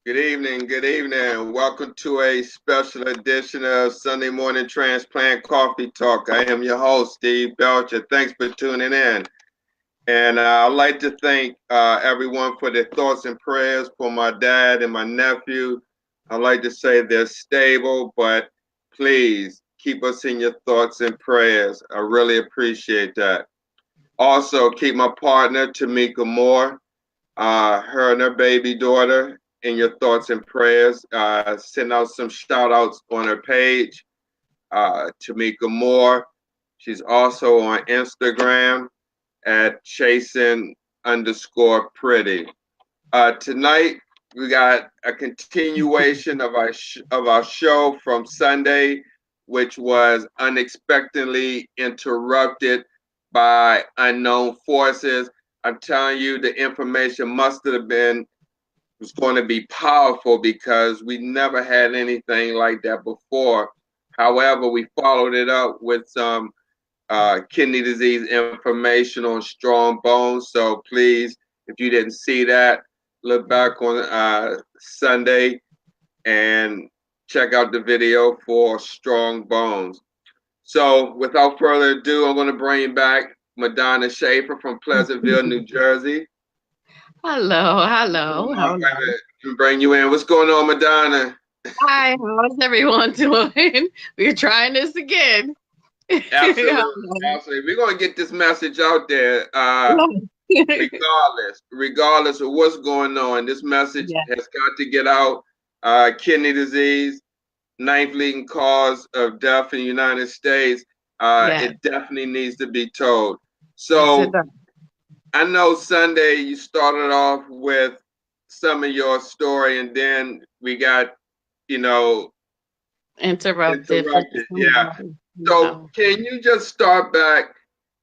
Good evening. Good evening. Welcome to a special edition of Sunday Morning Transplant Coffee Talk. I am your host, Steve Belcher. Thanks for tuning in. And I'd like to thank everyone for their thoughts and prayers for my dad and my nephew. I'd like to say they're stable, but please keep us in your thoughts and prayers. I really appreciate that. Also, keep my partner, Tamika Moore, her and her baby daughter in your thoughts and prayers. Send out some shout outs on her page, Tamika Moore. She's also on Instagram at chasing underscore pretty. Tonight we got a continuation of our show from Sunday, which was unexpectedly interrupted by unknown forces. I'm telling you, the information must have been was going to be powerful because we never had anything like that before. However, we followed it up with some kidney disease information on strong bones. So please, if you didn't see that, look back on Sunday and check out the video for strong bones. So without further ado, I'm going to bring back Madonna Shaffer from Pleasantville, New Jersey. Hello, hello, hello. Bring you in. What's going on, Madonna? Hi, how's everyone doing? We're trying this again. Absolutely, absolutely. We're gonna get this message out there. Regardless of what's going on, this message Yeah, has got to get out. Kidney disease, ninth leading cause of death in the United States. yeah. It definitely needs to be told. Yes, it So does. I know Sunday you started off with some of your story, and then we got, you know, Interrupted for interrupted. some Yeah. reason. So No. can you just start back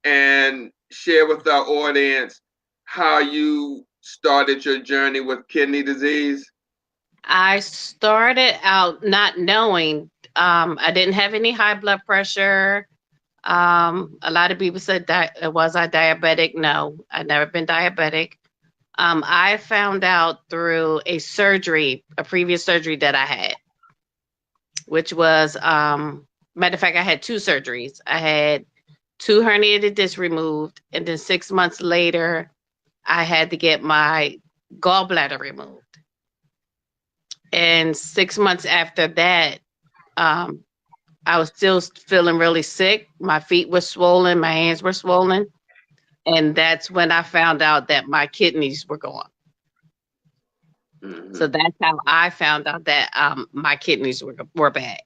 and share with our audience how you started your journey with kidney disease? I started out not knowing. I didn't have any high blood pressure. A lot of people said that was I diabetic? No, I've never been diabetic. I found out through a previous surgery that I had, which was matter of fact, I had two surgeries. I had two herniated discs removed, and then 6 months later, I had to get my gallbladder removed. And 6 months after that, um, I was still feeling really sick. My feet were swollen, my hands were swollen, and that's when I found out that my kidneys were gone. So Mm-hmm. that's how I found out that my kidneys were bad.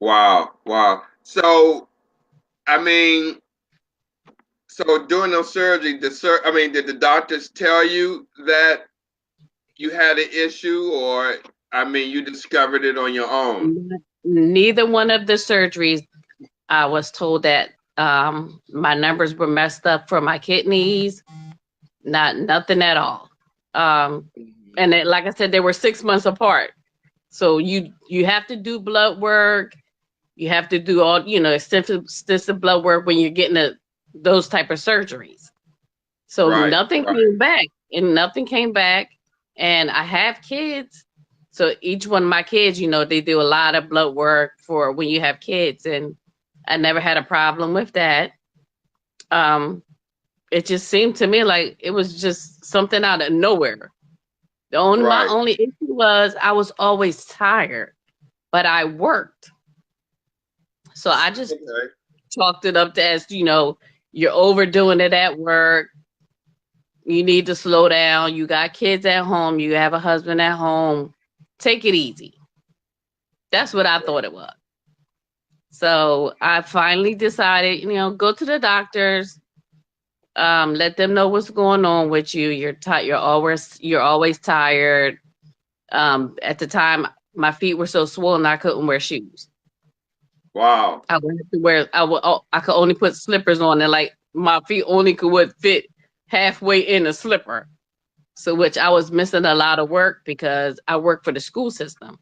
Wow, wow. So, I mean, so during the surgery, did the doctors tell you that you had an issue, or I mean, you discovered it on your own? Neither one of the surgeries I was told that my numbers were messed up for my kidneys. Nothing at all. Um, Mhm. and like I said, they were 6 months apart. So you have to do blood work. You have to do all extensive blood work when you're getting those type of surgeries. So Right, nothing right, came back, and nothing came back. And I have kids, so each one of my kids, they do a lot of blood work for when you have kids, and I never had a problem with that. Um, it just seemed to me like it was just something out of nowhere. My right. only issue was I was always tired, but I worked, so I just Okay. chalked it up to as you're overdoing it at work. You need to slow down. You got kids at home. You have a husband at home. Take it easy. That's what I thought it was. So I finally decided, go to the doctors. Let them know what's going on with you. You're tired. You're always tired. At the time, my feet were so swollen I couldn't wear shoes. Wow. I would have to wear. I could only put slippers on, and like my feet only would fit halfway in a slipper. So which I was missing a lot of work because I work for the school system.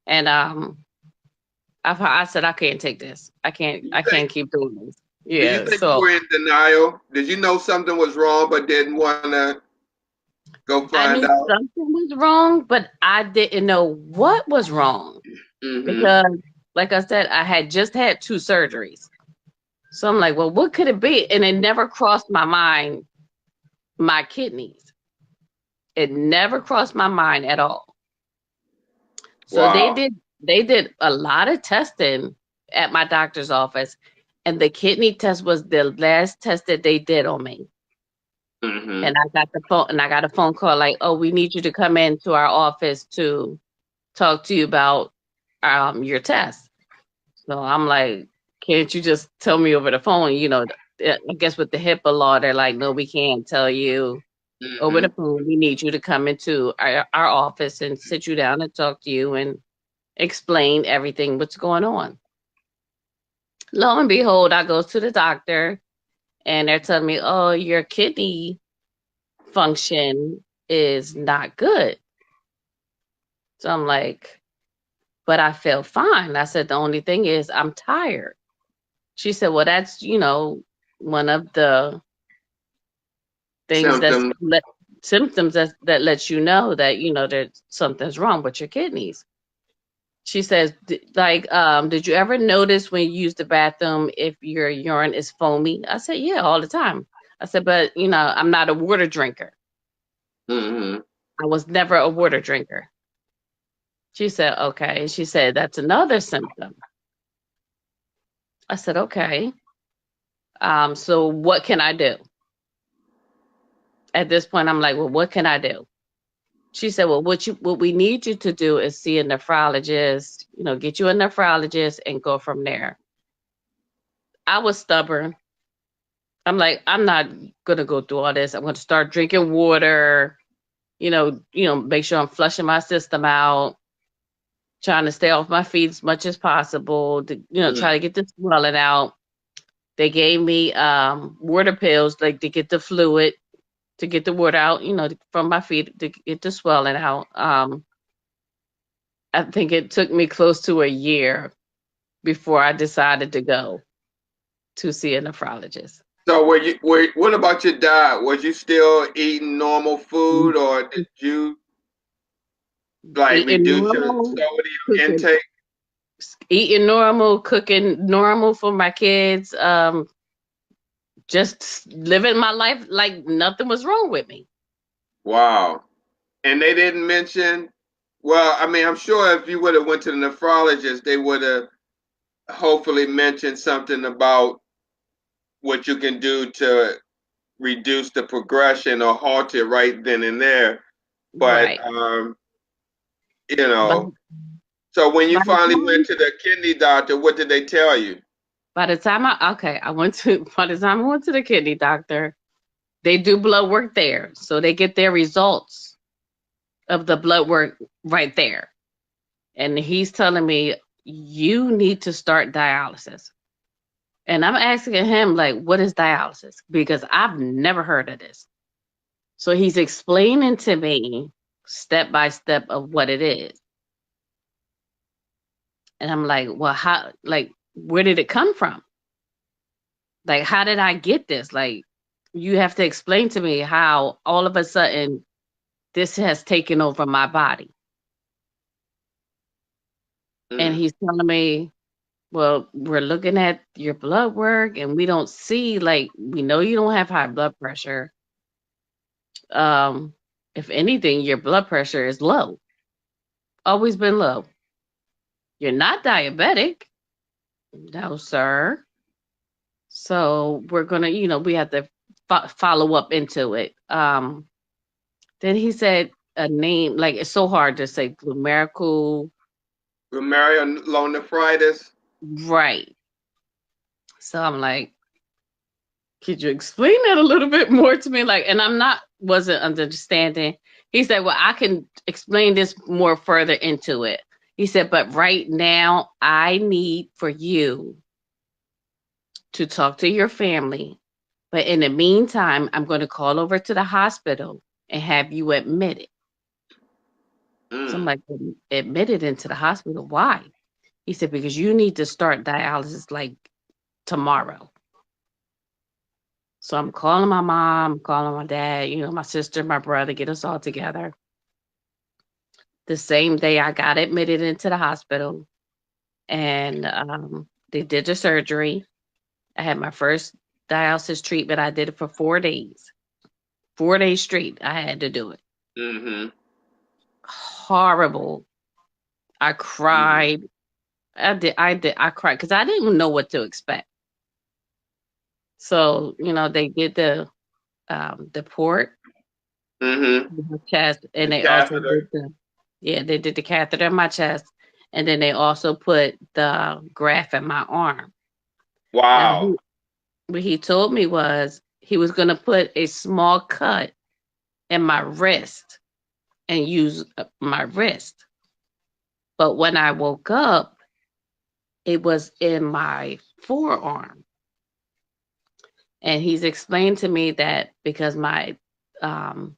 And I said I can't take this. I can't Do you I think can't keep doing this. Do you Yeah. think you So were in denial? Did you know something was wrong but didn't want to? Go I find knew out. something was wrong, but I didn't know what was wrong Mm-hmm. because, like I said, I had just had 2 surgeries. So I'm like, well, what could it be? And it never crossed my mind, my kidneys. It never crossed my mind at all. So Wow. they did a lot of testing at my doctor's office, and the kidney test was the last test that they did on me. Mm-hmm. And I got a phone call like, oh, we need you to come into our office to talk to you about your test. So I'm like, can't you just tell me over the phone? I guess with the HIPAA law, they're like, no, we can't tell you over Mm-hmm. the phone. We need you to come into our office and sit you down and talk to you and explain everything what's going on. Lo and behold, I go to the doctor and they're telling me, oh, your kidney function is not good. So I'm like, but I feel fine. I said, the only thing is I'm tired. She said, well, that's, one of the things Symptoms. symptoms that lets you know that, that something's wrong with your kidneys. She says, did you ever notice when you use the bathroom if your urine is foamy? I said, yeah, all the time. I said, but, I'm not a water drinker. Mm-hmm. I was never a water drinker. She said, okay. She said, that's another symptom. I said, okay. So what can I do? At this point, I'm like, well, what can I do? She said, well, what we need you to do is see a nephrologist, get you a nephrologist and go from there. I was stubborn. I'm like, I'm not gonna go through all this. I'm gonna start drinking water, make sure I'm flushing my system out, trying to stay off my feet as much as possible to, try to get the swelling out. They gave me water pills like to get the fluid, to get the water out, from my feet to get the swelling out. I think it took me close to a year before I decided to go to see a nephrologist. So what about your diet? Was you still eating normal food or did you like Eating reduce your normal, sodium cooking, intake? eating normal, cooking normal for my kids. Just living my life like nothing was wrong with me. Wow. And they didn't mention, well, I mean, I'm sure if you would have went to the nephrologist, they would have hopefully mentioned something about what you can do to reduce the progression or halt it right then and there. But Right. you But know, so when you by the finally went time to the kidney doctor, what did they tell you? by the time I went to by the time I went to the kidney doctor, they do blood work there. So they get their results of the blood work right there. And he's telling me you need to start dialysis. And I'm asking him like, what is dialysis? Because I've never heard of this. So he's explaining to me step by step of what it is. And I'm like, well, how, like, where did it come from? Like, how did I get this? Like, you have to explain to me how all of a sudden this has taken over my body. And Mm, he's telling me, well, we're looking at your blood work and we don't see, like, we know you don't have high blood pressure. Um, if anything, your blood pressure is low, always been low. You're not diabetic. No, sir. So we're gonna, we have to follow up into it. Then he said a name like it's so hard to say. Glumerical, glomerulonephritis. right? So I'm like, could you explain that a little bit more to me? Like, and I'm not wasn't understanding. He said, well, I can explain this more further into it. He said, but right now, I need for you to talk to your family. But in the meantime, I'm going to call over to the hospital and have you admitted. So I'm Mm. like, admitted into the hospital? Why? He said, because you need to start dialysis like tomorrow. So I'm calling my mom, calling my dad, my sister, my brother, get us all together. The same day I got admitted into the hospital and they did the surgery. I had my first dialysis treatment. I did it for 4 days. 4 days straight. I had to do it. Mm-hmm. Horrible. I Mm-hmm. cried. I cried because I didn't even know what to expect. So, they did the port Mm-hmm. in my chest, The and they also catheter. did the catheter in my chest, and then they also put the graft in my arm. Now, Wow. what he told me was he was going to put a small cut in my wrist and use my wrist. But when I woke up, it was in my forearm. And he's explained to me that because my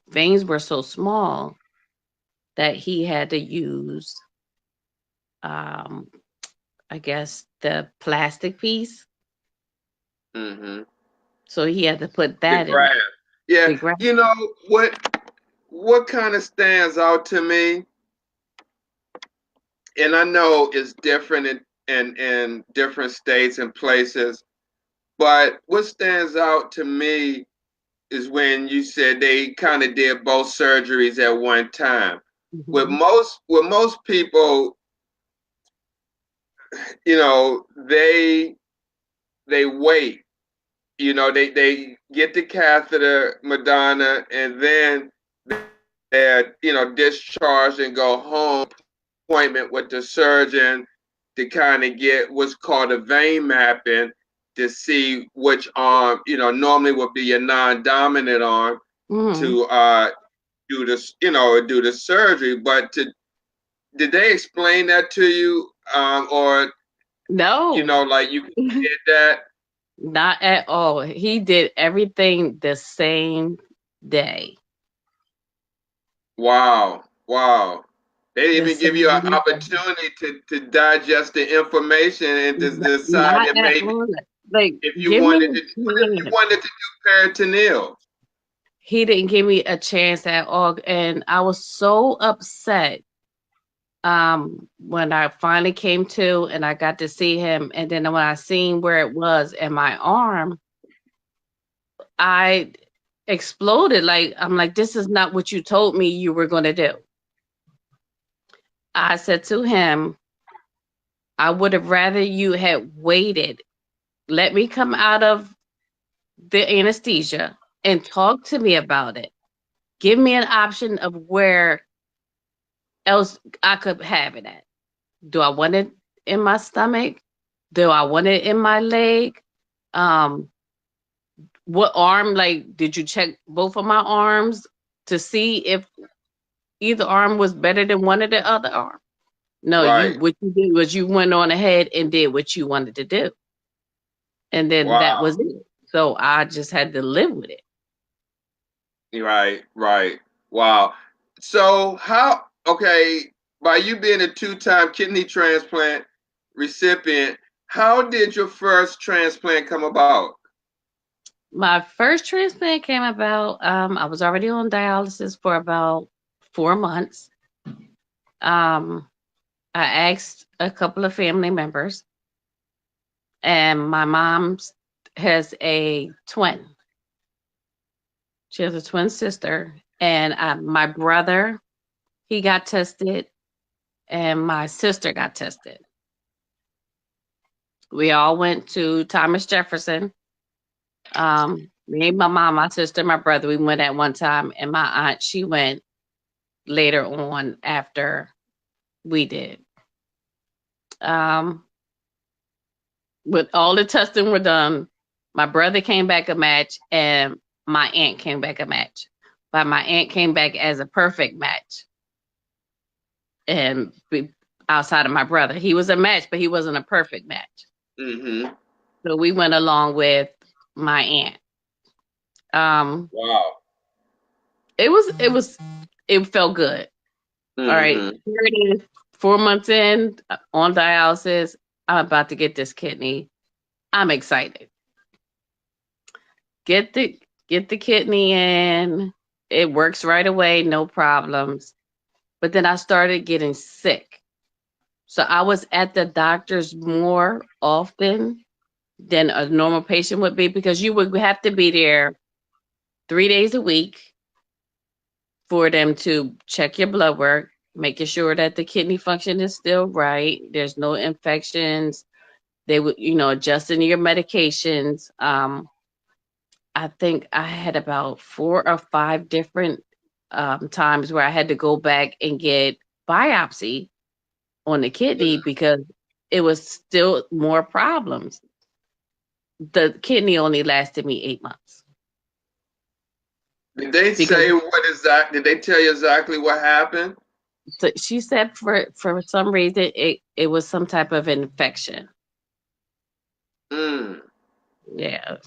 veins were so small, that he had to use, um, I guess, the plastic piece. Mm-hmm. So he had to put The that in graft. there. Yeah. The gra- You know what kind of stands out to me, and I know it's different in different states and places, but what stands out to me is when you said they kind of did both surgeries at one time. Mhm. With most people, they wait. They get the catheter, Madonna, and then they're discharged and go home. Appointment with the surgeon to kind of get what's called a vein mapping to see which arm, normally would be your non-dominant arm Mhm. to do the surgery. But did they explain that to you, or No, like you did that? not at all. He did everything the same day. Wow, wow. They The even give you an same day. opportunity to digest the information and to decide Not that at maybe all. Like, if you give me wanted to, a what if you chance. wanted to do peritoneal? He didn't give me a chance at all. And I was so upset when I finally came to and I got to see him. And then when I seen where it was in my arm, I exploded. Like, I'm like, this is not what you told me you were going to do. I said to him, I would have rather you had waited. Let me come out of the anesthesia and talk to me about it. Give me an option of where else I could have it at. Do I want it in my stomach? Do I want it in my leg? Um, what arm? Like, did you check both of my arms to see if either arm was better than one of the other arm? No, Right. what you did was you went on ahead and did what you wanted to do. And then that Wow. was it. So I just had to live with it. Right. Right. Wow. So okay, by you being a two-time kidney transplant recipient, how did your first transplant come about? My first transplant came about, I was already on dialysis for about 4 months. Um, I asked a couple of family members, and my mom has a twin. She has a twin sister, and my brother, he got tested, and my sister got tested. We all went to Thomas Jefferson. Me, my mom, my sister, my brother, we went at one time, and my aunt, she went later on after we did. Um, with all the testing were done, my brother came back a match, and my aunt came back a match. But my aunt came back as a perfect match, and outside of my brother, he was a match, but he wasn't a perfect match. Mm-hmm. So we went along with my aunt. Um, Wow. it felt good. All right, Mm-hmm. here it is, 4 months in on dialysis. I'm about to get this kidney. I'm excited. Get the get the kidney in. It works right away, no problems. But then I started getting sick. So I was at the doctor's more often than a normal patient would be because you would have to be there 3 days a week for them to check your blood work, making sure that the kidney function is still right. There's no infections. They would, adjusting your medications. I think I had about 4 or 5 different times where I had to go back and get biopsy on the kidney because it was still more problems. The kidney only lasted me 8 months Did they because say what is that? Did they tell you exactly what happened? she said for some reason it was some type of infection. Mm. Yeah.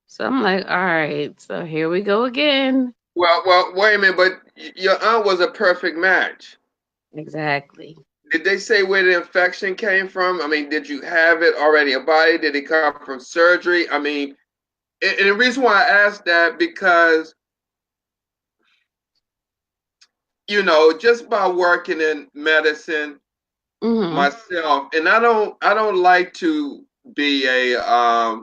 So I'm like, all right, so here we go again. Well, wait a minute, but your aunt was a perfect match. Exactly. Did they say where the infection came from? I mean, did you have it already in your body? Did it come from surgery? I mean, and the reason why I asked that because just by working in medicine Hmm. myself, and I don't like to be a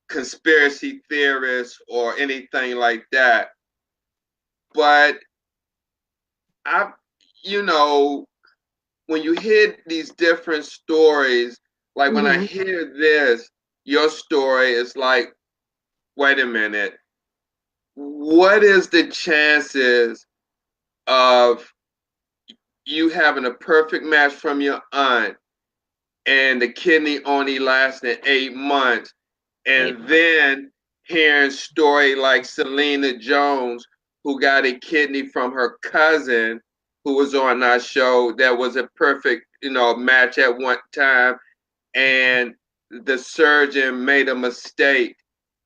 conspiracy theorist or anything like that, but I, you know, when you hear these different stories, like when I Hmm. hear this, your story is like, wait a minute, what is the chances of you having a perfect match from your aunt and the kidney only lasting 8 months, 8 months. and then hearing story like Selena Jones, who got a kidney from her cousin who was on our show that was a perfect, match at one time, and the surgeon made a mistake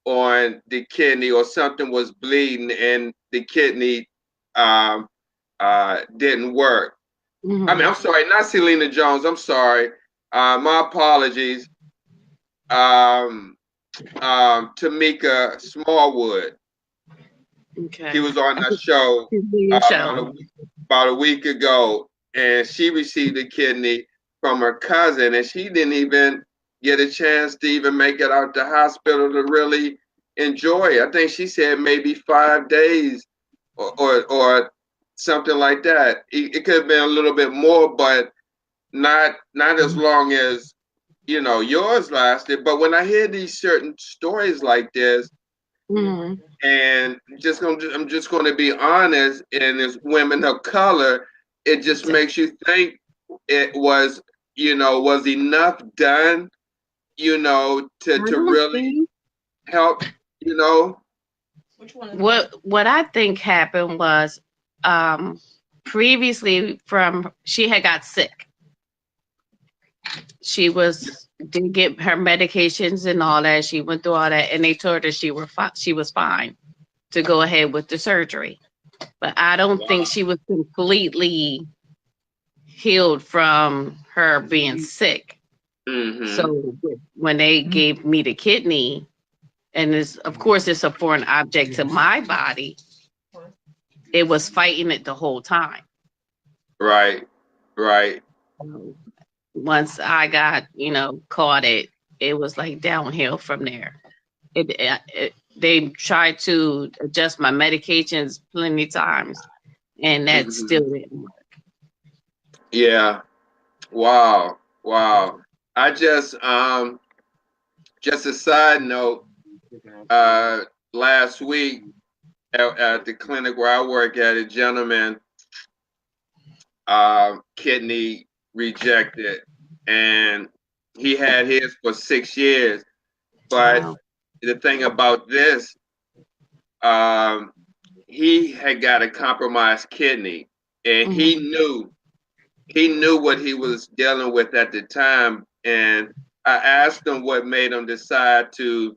on the kidney or something was bleeding and the kidney um, didn't work. I mean, Hmm. I'm sorry, not Selena Jones. I'm sorry. My apologies. Um, Tamika Smallwood. She Okay. was on the show To do your about show. about a week ago, and she received a kidney from her cousin, and she didn't even get a chance to even make it out the hospital to really enjoy it. I think she said maybe 5 days or something like that. It could have been a little bit more, but not as long as yours lasted. But when I hear these certain stories like this, Hmm. and I'm just gonna be honest, and as women of color, it just Exactly. makes you think it was enough done, I to don't really think help, you know. what I think happened was um previously from she had got sick. She was didn't get her medications and all that. She went through all that, and they told her she was fine to go ahead with the surgery. But I don't think Wow. she was completely healed from her being sick. Mm-hmm. So when they gave me the kidney, and it's of course it's a foreign object to my body, it was fighting it the whole time. Right. Right. Once I got, caught it was like downhill from there. They tried to adjust my medications plenty times, and that Mm-hmm. still didn't work. Yeah. Wow. Wow. I just a side note, uh, last week at the clinic where I work at, a gentleman kidney rejected, and he had his for 6 years. But Wow. the thing about this, um, he had got a compromised kidney, and he Hmm. knew he knew what he was dealing with at the time. And I asked him what made him decide to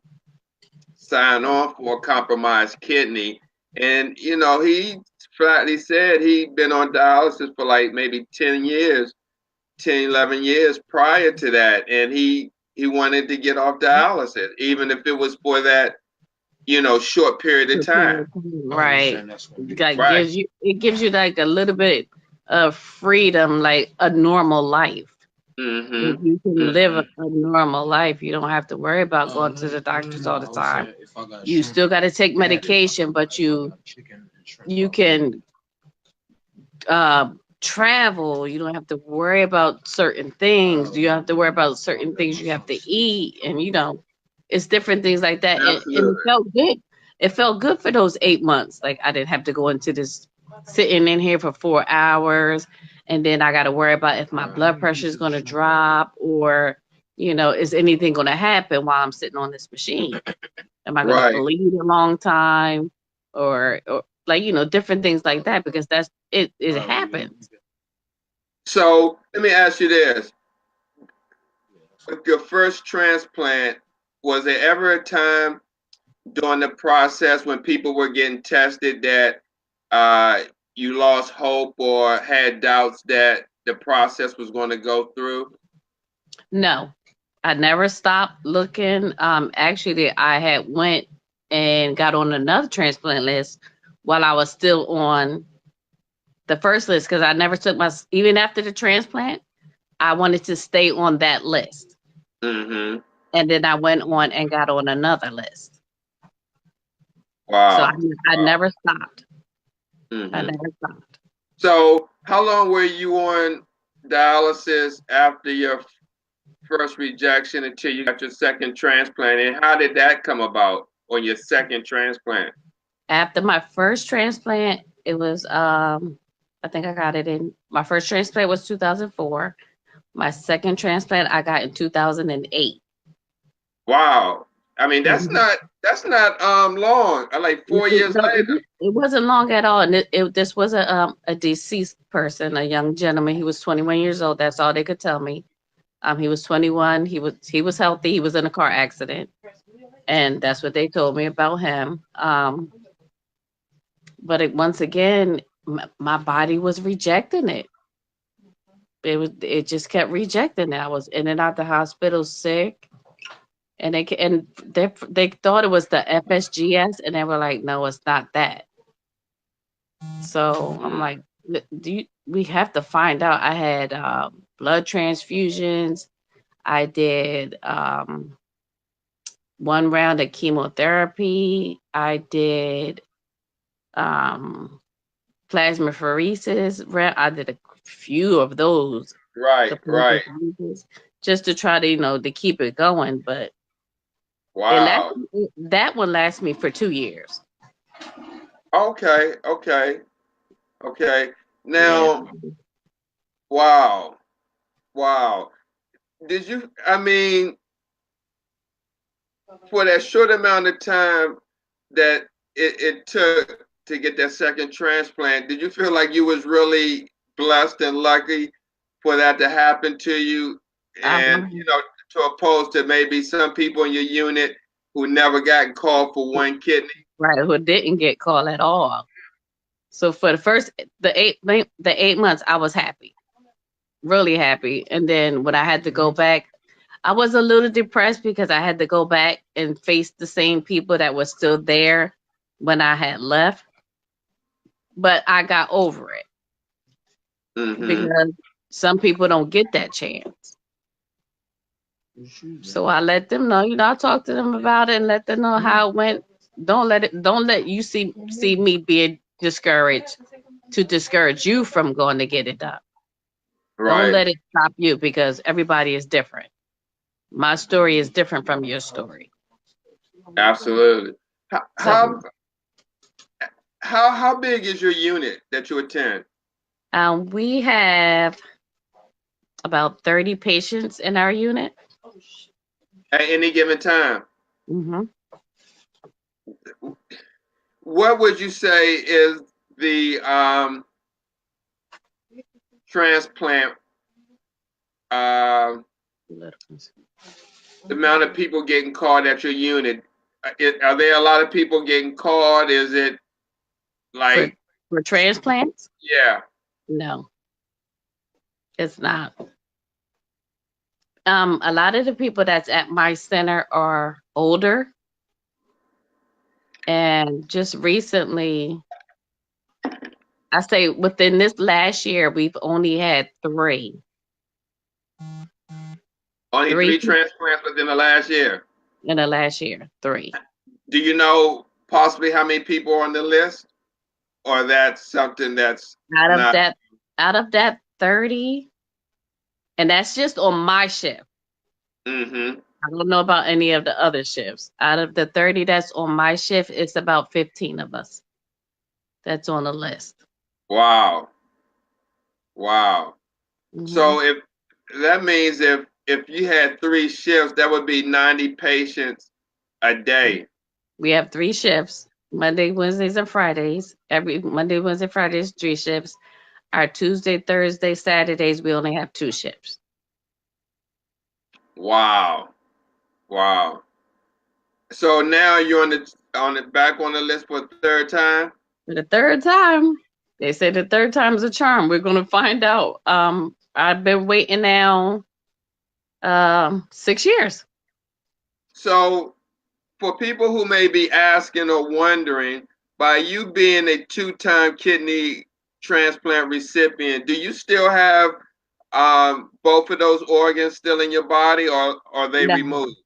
sign on for a compromised kidney. And, he flatly said he'd been on dialysis for like maybe 10 years, 10, 11 years prior to that. And he wanted to get off dialysis, even if it was for that short period of time. Right. Like Right. gives you like a little bit of freedom, like a normal life. If Mm-hmm. you can live a Mm-hmm. normal life, you don't have to worry about going to the doctors all the time. You still got to take medication, but you can travel. You don't have to worry about certain things. You don't have to worry about certain things you have to eat, and it's different things like that. And it Absolutely. felt good. It felt good for those 8 months. Like I didn't have to go into this sitting in here for 4 hours, and then I got to worry about if my blood pressure is going to drop or is anything going to happen while I'm sitting on this machine? Am I going to Right. bleed a long time, or like different things like that because that's it. It happens. So let me ask you this: with your first transplant, was there ever a time during the process when people were getting tested that uh, you lost hope or had doubts that the process was going to go through? No, I never stopped looking. Actually, I had went and got on another transplant list while I was still on the first list because I never took even after the transplant. I wanted to stay on that list, Mm-hmm. and then I went on and got on another list. So I, Wow. I Wow. never stopped. I Mm-hmm. never stopped. So, how long were you on dialysis after your first rejection until you got your second transplant? And how did that come about on your second transplant? After my first transplant, it was I think I got it in my first transplant was 2004. My second transplant I got in 2008. Wow. I mean, that's Mhm. not that's not long. Like 4 years No, later. it wasn't long at all, and this was a deceased person, a young gentleman. He was 21 years old. That's all they could tell me. He was 21. He was healthy. He was in a car accident, and that's what they told me about him. But once again, my body was rejecting it. It just kept rejecting it. I was in and out the hospital sick, and they thought it was the FSGS, and they were like, no, it's not that. So I'm Mm. like, we have to find out. I had blood transfusions. I did 1 round of chemotherapy. I did um, plasmapheresis. I did a few of those, Right, the right. plasmapheresis, just to try to to keep it going. But Wow. that one lasted me for 2 years. Okay, okay, okay. Yeah. Now, wow, wow. Did you, I mean, for that short amount of time that it took to get that second transplant, did you feel like you was really blessed and lucky for that to happen to you? And, Um, to oppose to maybe some people in your unit who never got called for one kidney? right, who didn't get called at all. So for the 8 months, I was happy, really happy. And then when I had to go back, I was a little depressed because I had to go back and face the same people that were still there when I had left. But I got over it Mm-hmm. because some people don't get that chance. So I let them know, I talked to them about it and let them know how it went. Don't let you see me being discouraged to discourage you from going to get it done. Don't Right. let it stop you because everybody is different. My story is different from your story. Absolutely. How, So how how big is your unit that you attend we have about 30 patients in our unit. at any given time? Hmm. What would you say is the transplant uh, the amount of people getting called at your unit? Are there a lot of people getting called? Is it For like, for transplants? yeah? No, it's not. A lot of the people that's at my center are older, And just recently, I say within this last year, we've only had Only three three people transplants within the last year. in the last year, three. Do you know possibly how many people are on the list, or that's something that's Out of not? that, out of that 30, and that's just on my shift. Mm-hmm. I don't know about any of the other shifts. Out of the 30 that's on my shift, it's about 15 of us that's on the list. Wow. Wow. Hmm. So if that means if you had three shifts, that would be 90 patients a day. We have three shifts: Monday, Wednesdays, and Fridays. Every Monday, Wednesday, Fridays, three shifts. Our Tuesday, Thursday, Saturdays, we only have two shifts. Wow. Wow. So now you're on the back on the list for a third time? For the third time, they say the third time's a charm. We're gonna find out. I've been waiting now 6 years. So for people who may be asking or wondering, by you being a two-time kidney transplant recipient, do you still have both of those organs still in your body, or are they No. removed?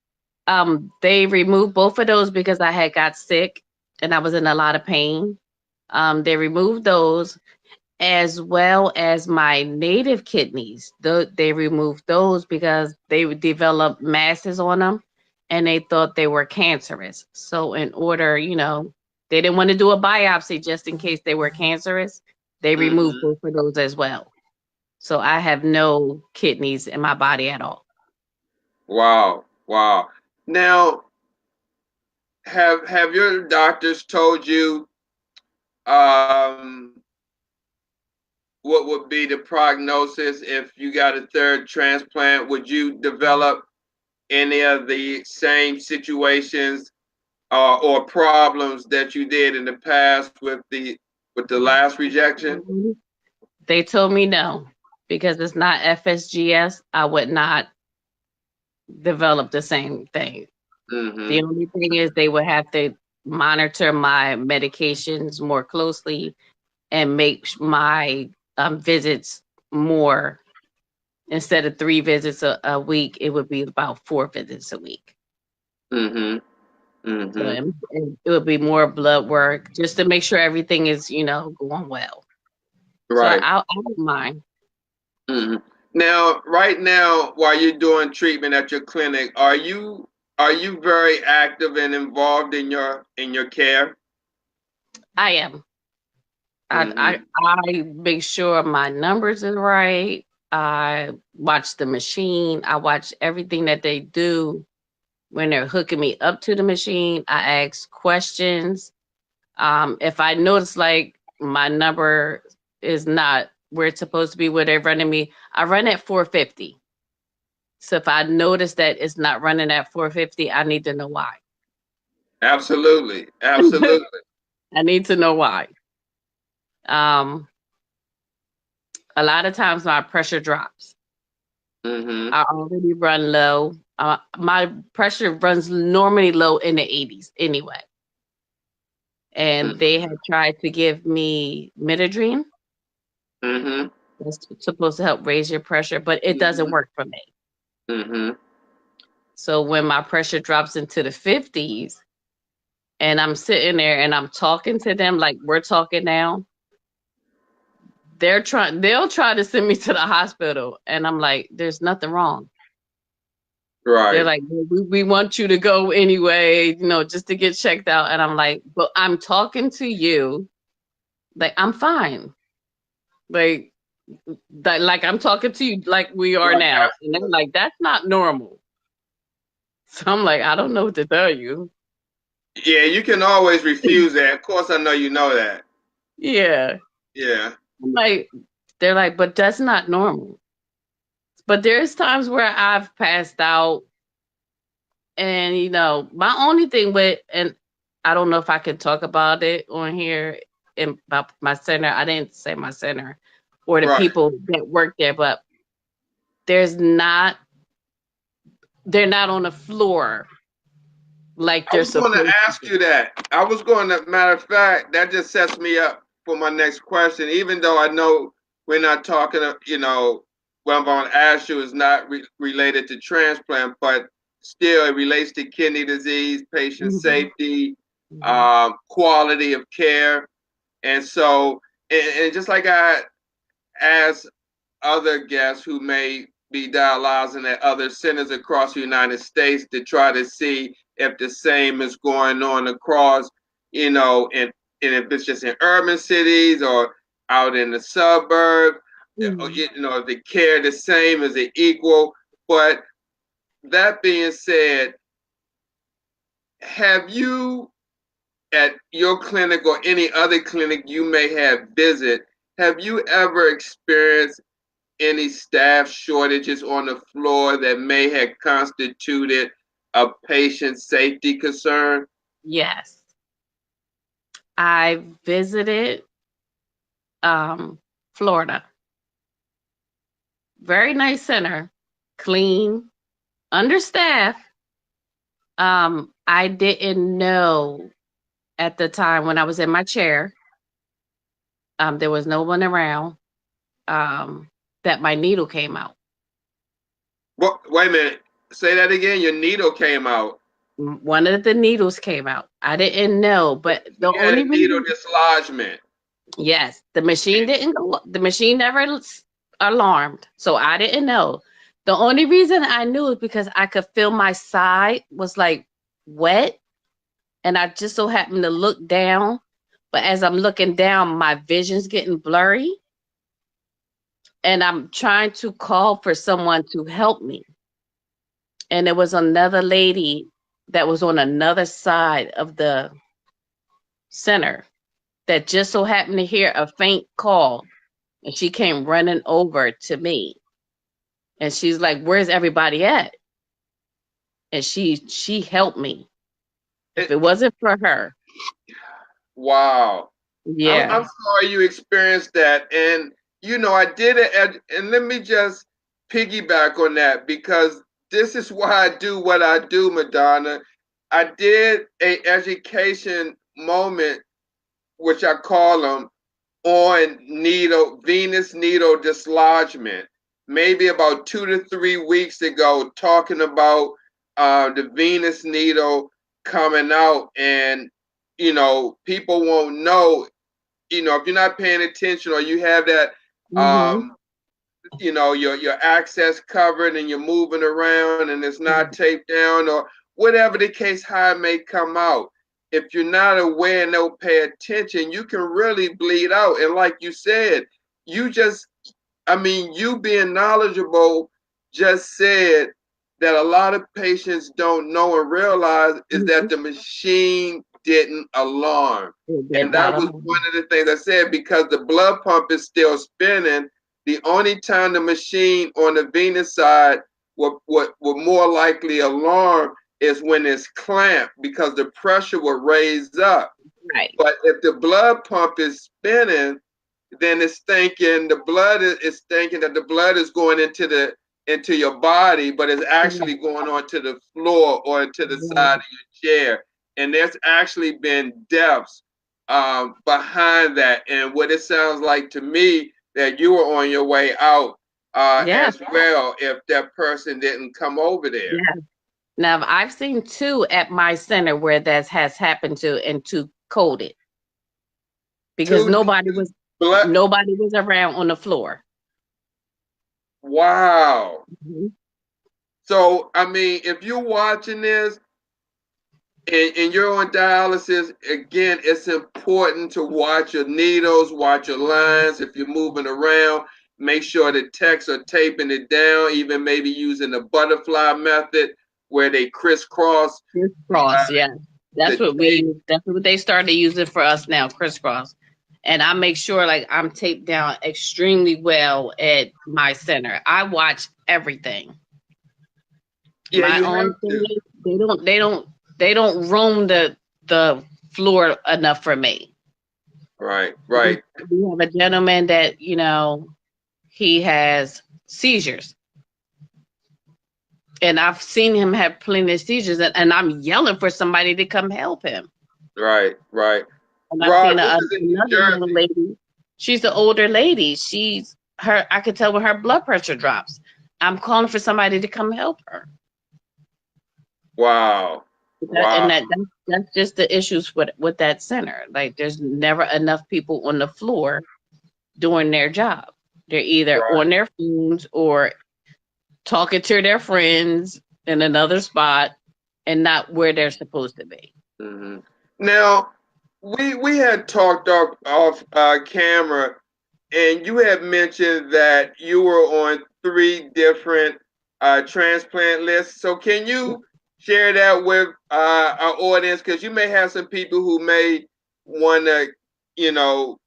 They removed both of those because I had got sick and I was in a lot of pain. They removed those as well as my native kidneys. They removed those because they developed masses on them and they thought they were cancerous. So, in order, they didn't want to do a biopsy just in case they were cancerous. They removed Mm-hmm. both of those as well. So, I have no kidneys in my body at all. Wow, wow. Now, have your doctors told you um, what would be the prognosis if you got a third transplant? Would you develop any of the same situations or problems that you did in the past with the last rejection? Mhm. They told me no because it's not FSGS. I would not develop the same thing. The Mm-hmm. only thing is they would have to monitor my medications more closely and make my visits more. Instead of 3 visits a week, it would be about 4 visits a week. Mm-hmm. So Mm-hmm. it would be more blood work just to make sure everything is, going well. So Right. I don't mind. Hmm. Now, right now, while you're doing treatment at your clinic, are you very active and involved in your care? I am. I Hmm. I make sure my numbers is right. I watch the machine. I watch everything that they do when they're hooking me up to the machine. I ask questions. If I notice like my number is not where it's supposed to be, where they're running me, I run at 450. So if I notice that it's not running at 450, I need to know why. Absolutely, absolutely. I need to know why. Um, a lot of times my pressure drops. Hmm. I already run low. My pressure runs normally low in the 80s anyway. And they had tried to give me Midodrine. Hmm. That's supposed to help raise your pressure, but it doesn't Hmm. work for me. Hmm. So when my pressure drops into the 50s and I'm sitting there and I'm talking to them like we're talking now, they'll try to send me to the hospital. And I'm like, there's nothing wrong. They're Right. like, "Well, we want you to go anyway, just to get checked out." And I'm like, but I'm talking to you. Like, I'm fine. Like, like I'm talking to you like we are Right. now. And they're like, that's not normal. So I'm like, I don't know what to tell you. Yeah, you can always refuse that. Of course, I know you know that. Yeah. Yeah. I'm like, they're like, but that's not normal. But there's times where I've passed out and my only thing with and I don't know if I can talk about it on here in about my center. I didn't say my center or the Right. people that work there, but there's not they're not on the floor like I they're was going to supposed to ask do. you that. I was going to, matter of fact, that just sets me up for my next question. Even though I know we're not talking, what I'm going to ask you is not related to transplant, but still it relates to kidney disease, patient Mhm. safety, Mhm. quality of care. And so, and just like I asked other guests who may be dialyzing at other centers across the United States to try to see if the same is going on across, and if it's just in urban cities or out in the suburbs, Mhm. the care the same, is it equal? But that being said, have you at your clinic or any other clinic you may have visit, have you ever experienced any staff shortages on the floor that may have constituted a patient safety concern? Yes. I visited um, Florida. Very nice center, clean, understaffed. I didn't know at the time when I was in my chair, there was no one around, um, that my needle came out. What? Wait a minute. Say that again. Your needle came out. One of the needles came out. I didn't know, but the You had only a needle reason, dislodgement. yes, the machine didn't go, the machine never alarmed. So I didn't know. The only reason I knew is because I could feel my side was like wet, and I just so happened to look down. But as I'm looking down, my vision's getting blurry, and I'm trying to call for someone to help me. And there was another lady that was on another side of the center that just so happened to hear a faint call, and she came running over to me, and she's like, "Where's everybody at?" And she helped me. If It, it wasn't for her, wow. I'm yeah. sorry you experienced that. And, I did it. And let me just piggyback on that because this is why I do what I do, Madonna. I did a education moment, which I call them, on venous needle dislodgement, maybe about 2 to 3 weeks ago, talking about the venous needle coming out. And, people won't know, if you're not paying attention or you have that, Hmm. um, your access covered and you're moving around and it's not taped down or whatever the case, how it may come out. If you're not aware and don't pay attention, you can really bleed out. And like you said, you just, you being knowledgeable just said that a lot of patients don't know and realize is that the machine didn't alarm. It And did that not was alone. one of the things I said, because the blood pump is still spinning. The only time the machine on the venous side will more likely alarm is when it's clamped, because the pressure will raise up. Right. But if the blood pump is spinning, then it's thinking the blood is thinking that the blood is going into your body, but it's Yeah. actually going onto the floor or into the side Yeah. of your chair. And there's actually been deaths behind that. And what it sounds like to me, that you were on your way out Yeah. as well, if that person didn't come over there. Yeah. Now I've seen two at my center where that has happened to, and two coded because Two nobody was blood. nobody was around on the floor. Wow. Mhm. So if you're watching this, and you're on dialysis, again, it's important to watch your needles, watch your lines. If you're moving around, make sure the techs are taping it down, even maybe using the butterfly method where they crisscross Crisscross, yeah. the That's what we tape. use. That's what they started using for us now, crisscross. And I make sure like I'm taped down extremely well at my center. I watch everything. Yeah, My you have only thing to. is they don't roam the floor enough for me. Right, right. We have a gentleman that, he has seizures. and I've seen him have plenty of seizures, and I'm yelling for somebody to come help him. Right, right. And I've Rob, seen this is in New another young Jersey. lady. She's an older lady. She's her. I could tell when her blood pressure drops. I'm calling for somebody to come help her. Wow. And Wow. that's just the issues with that center. Like there's never enough people on the floor doing their job. They're either Right. on their phones or talking to their friends in another spot and not where they're supposed to be. Hmm. Now, we had talked off camera, and you had mentioned that you were on three different transplant lists. So can you share that with our audience? Because you may have some people who may want to, you know,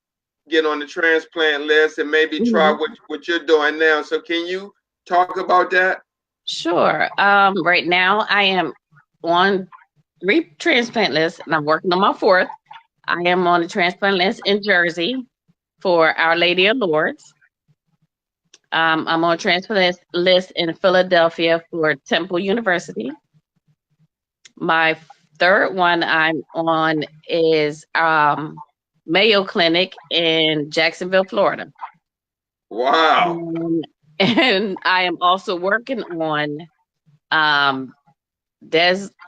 get on the transplant list and maybe try Mhm. what you're doing now. So can you talk about that? Sure. Right now I am on three transplant lists and I'm working on my fourth. I am on the transplant list in Jersey for Our Lady of Lourdes. I'm on a transplant list in Philadelphia for Temple University. My third one I'm on is Mayo Clinic in Jacksonville, Florida. Wow. And, and I am also working on um,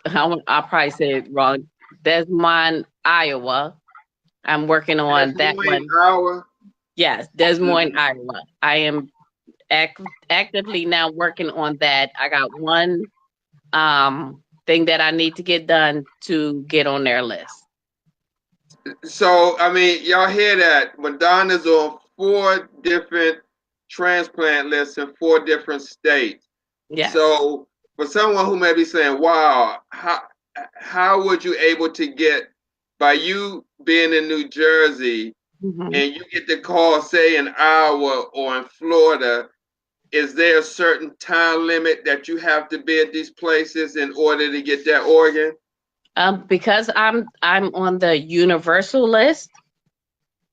I'll probably say it wrong. Des Moines, Iowa. I'm working Des on that Moines, one. Iowa. Yes, Des Moines, Mhm. Iowa. I am actively now working on that. I got one thing that I need to get done to get on their list. So, I mean, y'all hear that? Madonna's on four different transplant lists in four different states. Yes. So, for someone who may be saying, "Wow, how would you able to get by you being in New Jersey Hmm. and you get the call, say in Iowa or in Florida? Is there a certain time limit that you have to be at these places in order to get that organ?" Because I'm on the universal list,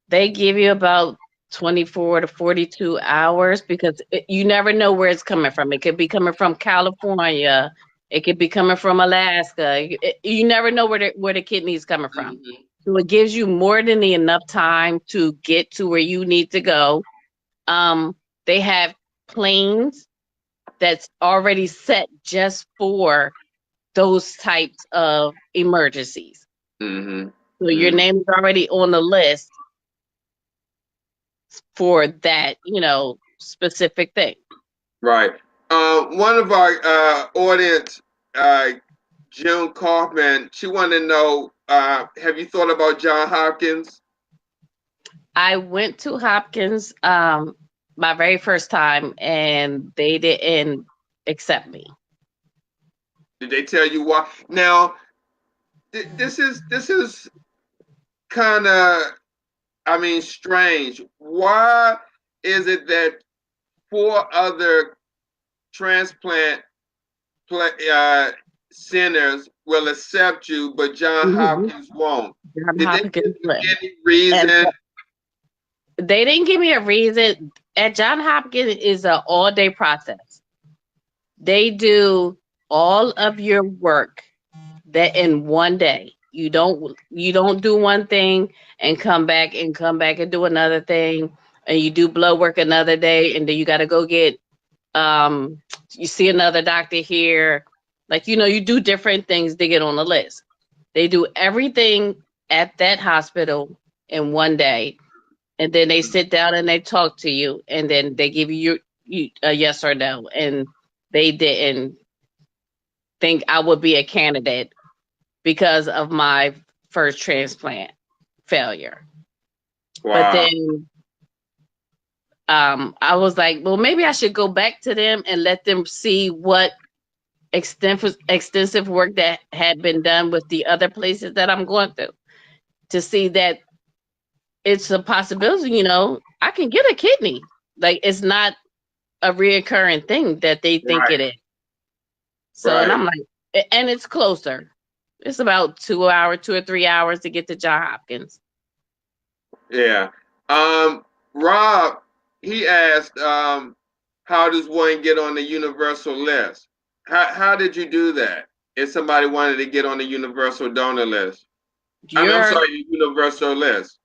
they give you about 24 to 42 hours because you never know where it's coming from. It could be coming from California. It could be coming from Alaska. You never know where the kidney is coming from. Mm-hmm. So it gives you more than enough time to get to where you need to go. Um, they have planes that's already set just for those types of emergencies. Mm-hmm. So your Mm-hmm. name is already on the list for that, specific thing. Right. One of our audience, uh, June Kaufman, she wanted to know, have you thought about John Hopkins? I went to Hopkins my very first time and they didn't accept me. Did they tell you why? Now, this is kind of, I mean, strange. Why is it that four other transplant centers will accept you, but John Mhm. Hopkins won't? John Did they give Hopkins you left. any And reason? they didn't give me a reason. At John Hopkins is an all day process. They do all of your work that in one day. You don't do one thing and come back and do another thing, and you do blood work another day, and then you got to go get you see another doctor here. Like you do different things to get on the list. They do everything at that hospital in one day, and then they sit down and they talk to you, and then they give you a yes or no. And they didn't think I would be a candidate because of my first transplant failure. But Wow. then I was like, well, maybe I should go back to them and let them see what extensive work that had been done with the other places that I'm going through to see that it's a possibility, I can get a kidney. Like it's not a reoccurring thing that they think Right. it is. So, and Right. I'm like, and it's closer. It's about 2 hours, 2 or 3 hours to get to John Hopkins. Yeah. Rob, he asked, how does one get on the universal list? how did you do that? If somebody wanted to get on the universal donor list, I'm You're sorry, the universal list,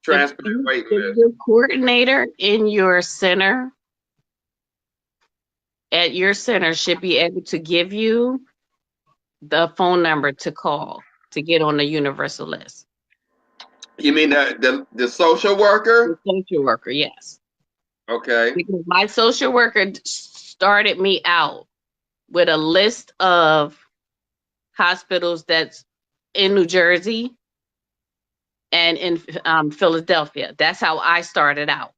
transplant waiting list. the coordinator in your center at your center should be able to give you the phone number to call to get on the universal list. You mean the social The worker? social worker, yes. Okay. Because my social worker started me out with a list of hospitals that's in New Jersey and in Philadelphia. That's how I started out.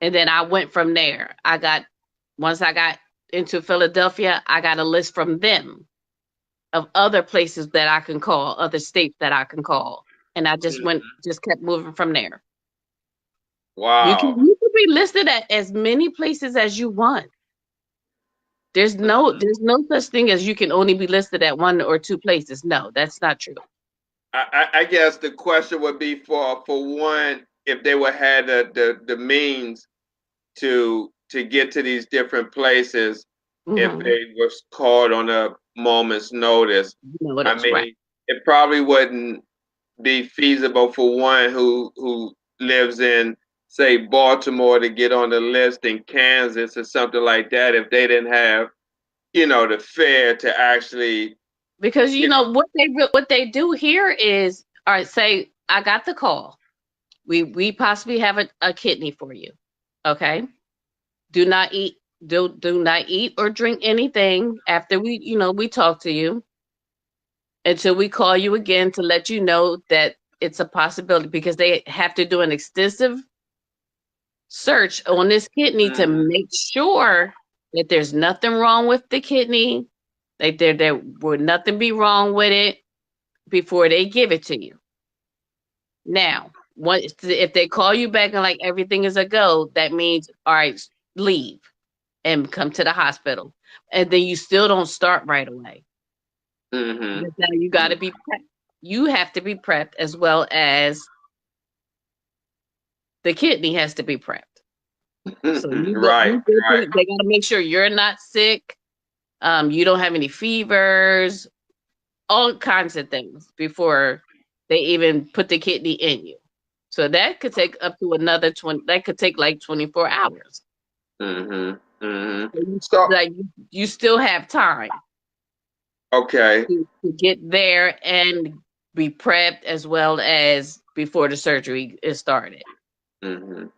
And then I went from there. Once I got into Philadelphia, I got a list from them of other places that I can call, other states that I can call. And I just kept moving from there. Wow. You can be listed at as many places as you want. There's no such thing as you can only be listed at one or two places. No, that's not true. I guess the question would be for one, if they would have the means to get to these different places, if Mm-hmm. they was called on a moment's notice. You know what I it's right. mean, it probably wouldn't be feasible for one who lives in, say, Baltimore to get on the list in Kansas or something like that if they didn't have, the fare to actually, Because you you know what they do here is, all right, say I got the call. We possibly have a kidney for you. Okay? Do not eat do not eat or drink anything after we talk to you until we call you again to let you know that it's a possibility because they have to do an extensive search on this kidney to Mhm. make sure that there's nothing wrong with the kidney, that there would nothing be wrong with it before they give it to you. Now, if they call you back and like everything is a go, that means all right, leave and come to the hospital, and then you still don't start right away. Mhm. Because now you got to be prepped. You have to be prepped as well as the kidney has to be prepped. So Mhm. Right. Right. they got to make sure you're not sick. You don't have any fevers, all kinds of things before they even put the kidney in you. So that could take up to another 20, that could take like 24 hours. Mhm. Mhm. So So, you still have time okay. to get there and be prepped as well as before the surgery is started. Mhm.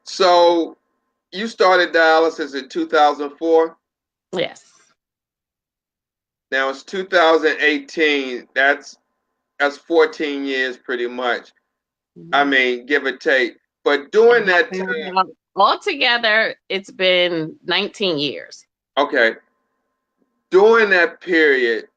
So you started dialysis in 2004. Yes. Now it's 2018. That's 14 years pretty much. I Mhm. mean, give or take. But during And I that found time, out altogether it's been 19 years. okay, during that period,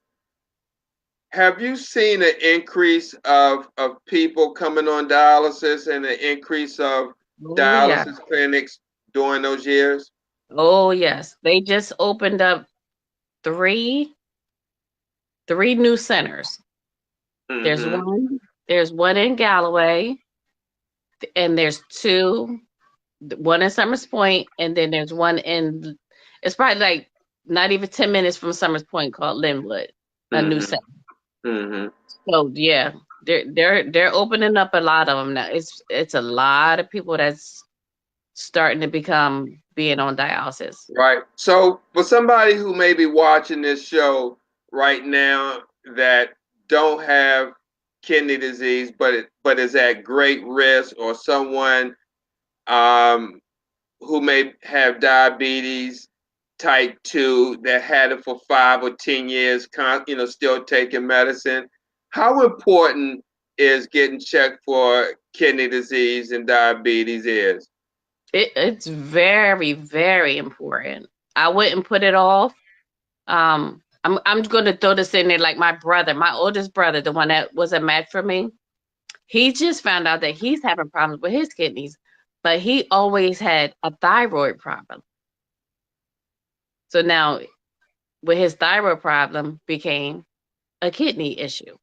have you seen an increase of people coming on dialysis and an increase of Oh yeah. dialysis clinics during those years? Oh yes. They just opened up three three new centers. There's Mm-hmm. one there's one in Galloway and there's two, one in Summers Point, and then there's one in, it's probably like not even 10 minutes from Summers Point called Linwood, a new Mm-hmm. center. Mm-hmm. So yeah, they're opening up a lot of them now. It's a lot of people that's starting to become being on dialysis. Right. So for somebody who may be watching this show right now that don't have kidney disease, but is at great risk, or someone um, who may have diabetes type 2 that had it for 5 or 10 years, still taking medicine, how important is getting checked for kidney disease and diabetes is? It's very, very important. I wouldn't put it off. I'm going to throw this in there like my brother, my oldest brother, the one that was a match for me. He just found out that he's having problems with his kidneys, but he always had a thyroid problem. So now with his thyroid problem became a kidney issue.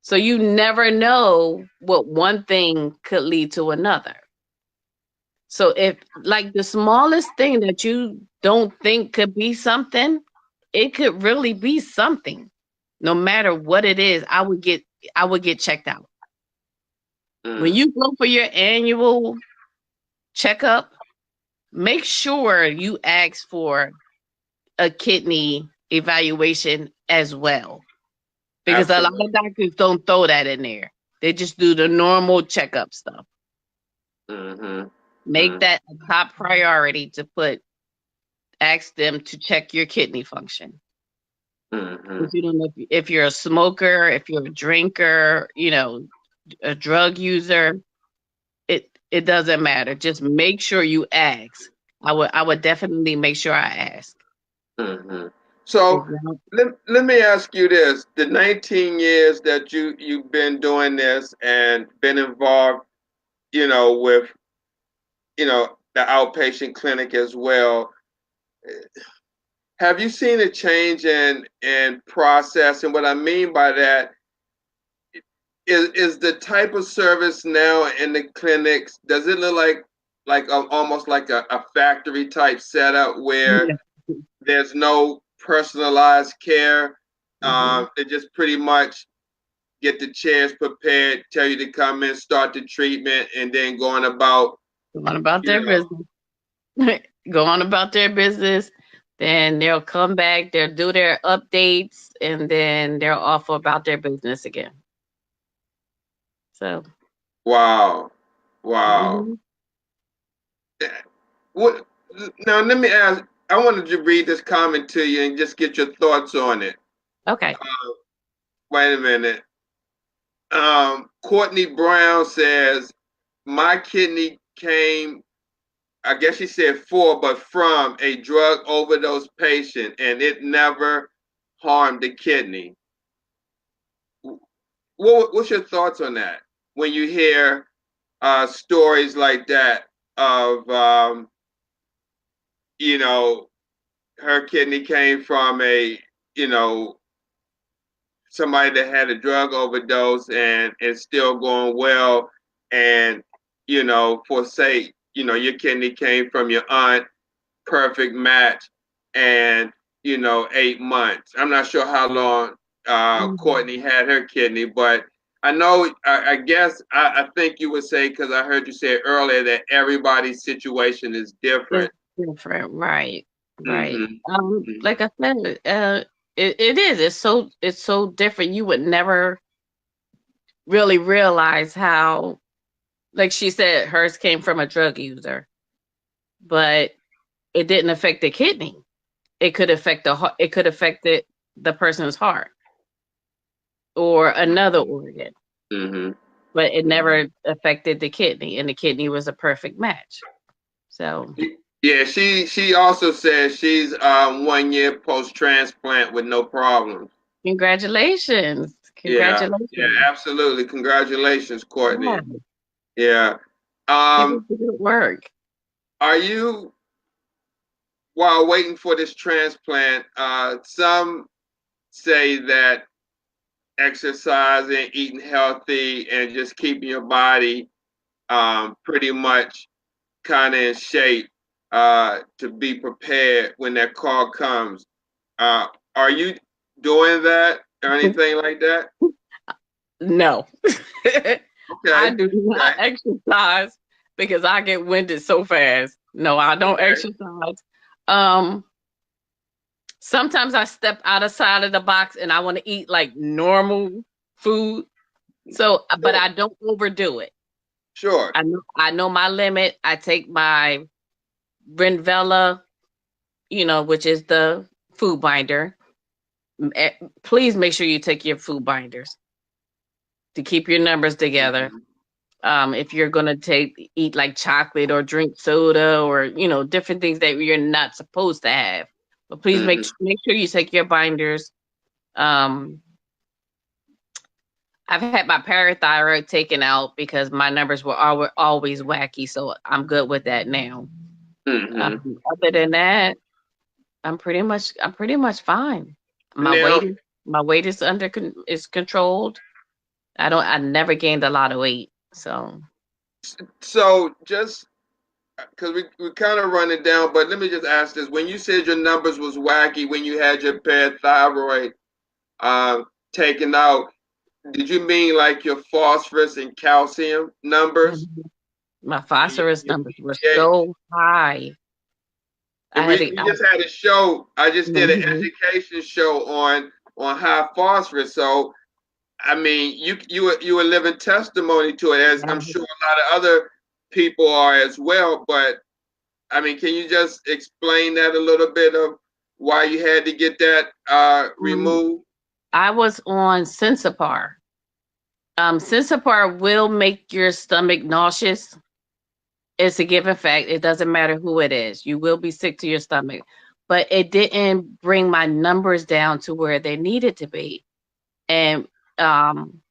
So you never know what one thing could lead to another. So if like the smallest thing that you don't think could be something, it could really be something. No matter what it is, I would get checked out. When Mm, you go for your annual checkup, make sure you ask for a kidney evaluation as well. Because a lot absolutely. of doctors don't throw that in there. They just do the normal checkup stuff. Mm-hmm. Make Mm, that a top priority to put ask them to check your kidney function. mm-hmm. If you don't know if you're a smoker, if you're a drinker, a drug user, it doesn't matter. Just make sure you ask. I would definitely make sure I ask. Mm-hmm. So Exactly. let me ask you this: the 19 years that you've been doing this and been involved, with the outpatient clinic as well. Have you seen a change in process? And what I mean by that is the type of service now in the clinics. Does it look like almost like a factory type setup where Yeah. there's no personalized care? Mhm. They just pretty much get the chairs prepared, tell you to come in, start the treatment, and then going about, Go on about you their know, business. Go on about their business. Then they'll come back, they'll do their updates, and then they're off about their business again. So, wow, wow. mhm. What now? Let me ask. I wanted to read this comment to you and just get your thoughts on it. Okay. Wait a minute. Courtney Brown says my kidney came. I guess she said for, but from a drug overdose patient, and it never harmed the kidney. What's your thoughts on that when you hear stories like that of you know her kidney came from a you know somebody that had a drug overdose and it's still going well, and for say your kidney came from your aunt, perfect match, and 8 months. I'm not sure how long Mhm. Courtney had her kidney, but I know I guess I think you would say, because I heard you say earlier, that everybody's situation is It's different. different, right? Right. Mm-hmm. Like I said, it is. It's so different. You would never really realize how, like she said, hers came from a drug user, but it didn't affect the kidney. It could affect the heart. It could affect the person's heart or another organ, Mm-hmm. but it never affected the kidney, and the kidney was a perfect match. So, Yeah, she also says she's 1 year post transplant with no problems. congratulations, Yeah, yeah, congratulations. absolutely. Congratulations, Yeah, Courtney. Yeah. keep up Um, the good work. are you, while waiting for this transplant, some say that exercising, eating healthy, and just keeping your body pretty much kind of in shape to be prepared when that call comes. Uh, are you doing that or anything like that? No, I Okay. do not Okay. exercise because I get winded so fast. No, I don't Okay. exercise. Um, Sometimes I step outside of the box and I want to eat like normal food. So, but Sure. I don't overdo it. Sure. I know my limit. I take my Renvela, which is the food binder. Please make sure you take your food binders to keep your numbers together. Mm-hmm. If you're gonna eat like chocolate or drink soda or different things that you're not supposed to have, but please make Mm-hmm. make sure you take your binders. Um, I've had my parathyroid taken out because my numbers were always wacky, so I'm good with that now. Mm-hmm. Other than that, I'm pretty much fine. My Now, weight is my weight is is controlled. I never gained a lot of weight, so so just because we kind of run it down, but let me just ask this: when you said your numbers was wacky when you had your parathyroid taken out, did you mean like your phosphorus and calcium numbers? Mhm. My And phosphorus your numbers were PA? so high. The I had reason to. we just had a show, I just did an Mhm. education show on high phosphorus. So I mean, you were living testimony to it, as I'm sure a lot of other people are as well. But I mean, can you just explain that a little bit of why you had to get that Um, removed? I was on Sensipar. Sensipar will make your stomach nauseous. It's a given fact. It doesn't matter who it is. You will be sick to your stomach. But it didn't bring my numbers down to where they needed to be. And um,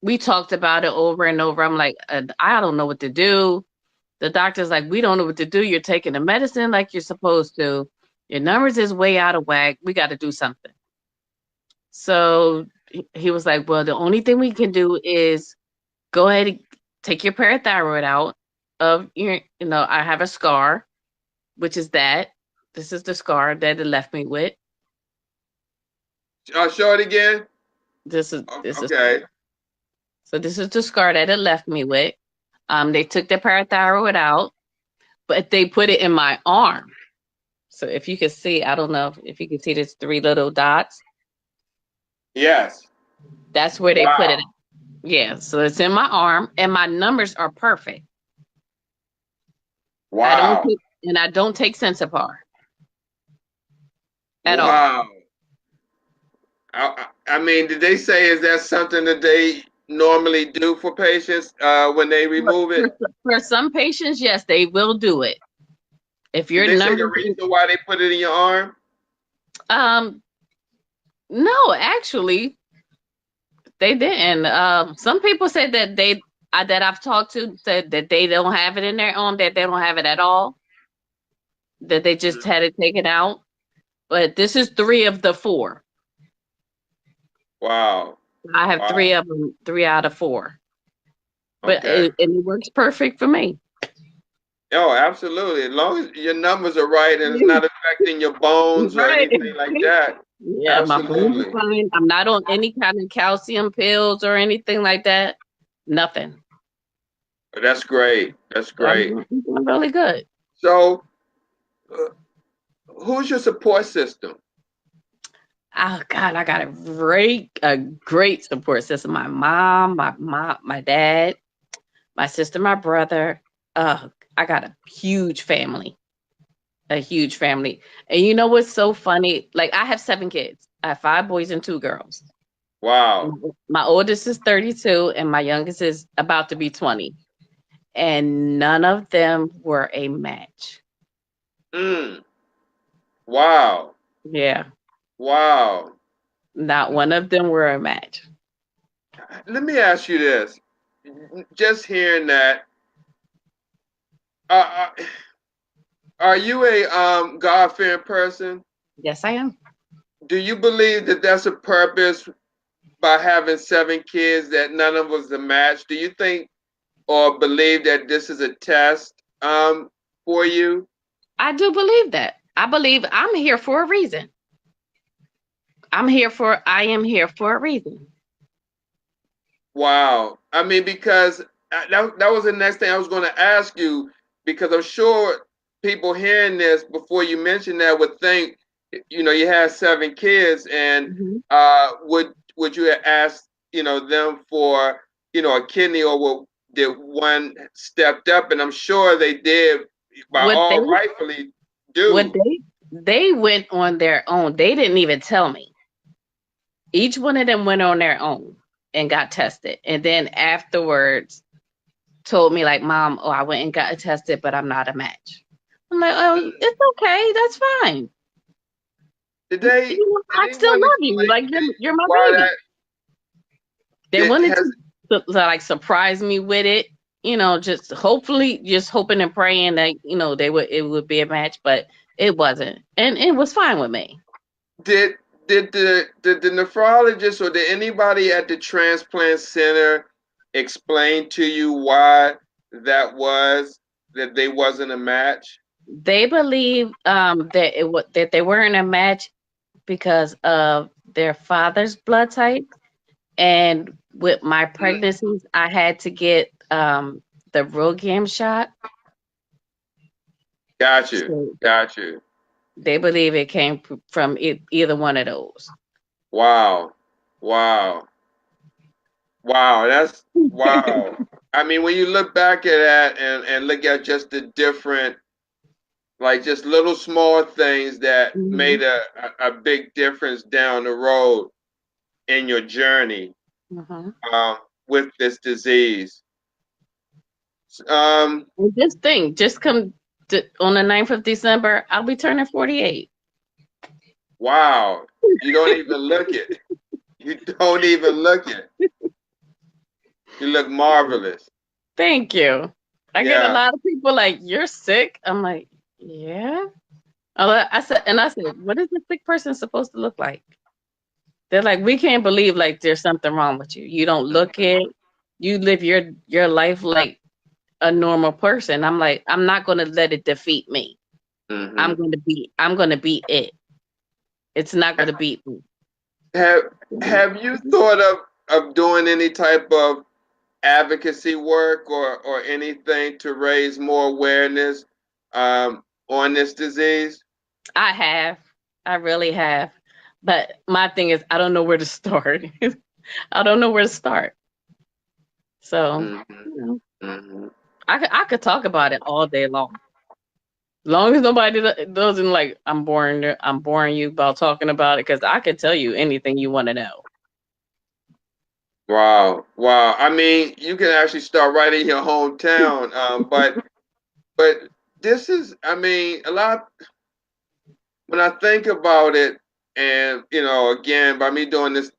we talked about it over and over. I'm like, I don't know what to do. The doctor's like, we don't know what to do. You're taking the medicine like you're supposed to. Your numbers is way out of whack. We got to do something. So he was like, well, the only thing we can do is go ahead and take your parathyroid out of your, I have a scar, which is that. This is the scar that it left me with. Show it again. This is Okay. so this is the scar that it left me with. They took the parathyroid out, but they put it in my arm. So if you can see, I don't know if you can see these three little dots. Yes. That's where they put it. Wow. Yeah, so it's in my arm, and my numbers are perfect. I don't Wow. take, and I don't take Sensipar at all. Wow. I mean, did they say is that something that they normally do for patients when they For, remove it? for, for some patients, yes, they will do it. If Did your they say the numbers, reason why they put it in your arm? um, no, actually, they didn't. Some people said that that I've talked to said that they don't have it in their arm, that they don't have it at all, that they just Mhm. had it taken out. But this is three of the four. Wow. I have three Wow. of them, three out of four. But Okay. and it works perfect for me. Oh, absolutely. As long as your numbers are right and it's not affecting your bones or Right. anything like that. Yeah, my bones Absolutely. are fine. I'm not on any kind of calcium pills or anything like that. Nothing. That's great. That's great. I'm doing really good. So, uh, who's your support system? Oh God, I got a great support system. My mom, my dad, my sister, my brother. I got a huge family. A huge family. And you know what's so funny? Like I have seven kids. I have five boys and two girls. Wow. My oldest is 32 and my youngest is about to be 20. And none of them were a match. Mm. Wow. Yeah, Wow. not one of them were a match. Let me ask you this. Just hearing that, uh, uh, are you a God-fearing person? Yes, I am. Do you believe that that's a purpose by having seven kids that none of us a match? Do you think or believe that this is a test for you? I do believe that. I believe I'm here for a reason. I am here for a reason. Wow. I mean, because that was the next thing I was going to ask you, because I'm sure people hearing this before you mention that would think, you had seven kids, and Mhm. would you have asked, them for, a kidney, or did one stepped up? And I'm sure they did by What they all rightfully what do. they went on their own. They didn't even tell me. Each one of them went on their own and got tested. And then afterwards told me like, "Mom, oh, I went and got tested, but I'm not a match." I'm like, "Oh, it's okay. That's fine. Did they did I still anyone love you. explain Like to you're you my why baby." that They did wanted has to like surprise me with it, just hopefully, just hoping and praying that it would be a match, but it wasn't, and it was fine with me. Did did the nephrologist or did anybody at the transplant center explain to you why that was that they wasn't a match? They believe that they weren't a match because of their father's blood type, and with my pregnancies, I had to get the Rogam shot. Got you. So Got you. they believe it came from either one of those. Wow. Wow. Wow. That's wow. I mean, when you look back at that and look at just the different, like just little small things that Hmm. made a big difference down the road in your journey Hmm. um, with this disease. Um, And this thing just come on the 9th of December, I'll be turning 48. wow. You don't even look it. You don't even look it. You look marvelous. Thank you. I get a Yeah. lot of people like, "You're sick." I'm like, "Yeah." I said, "What is a sick person supposed to look like?" They're like, "We can't believe like there's something wrong with you. You don't look it. You live your life like a normal person." I'm like, "I'm not going to let it defeat me. Hmm. I'm going to beat it. It's not going to beat me." Have Mhm. Have you thought of doing any type of advocacy work or anything to raise more awareness on this disease? I have. I really have. But my thing is I don't know where to start. I don't know where to start. So, Hmm. you know, Hmm. I could talk about it all day long. Long as nobody doesn't like I'm boring you about talking about it because I could tell you anything you want to know. Wow, wow. I mean, you can actually start right in your hometown, but this is, I mean, a lot. When I think about it, and again, by me doing this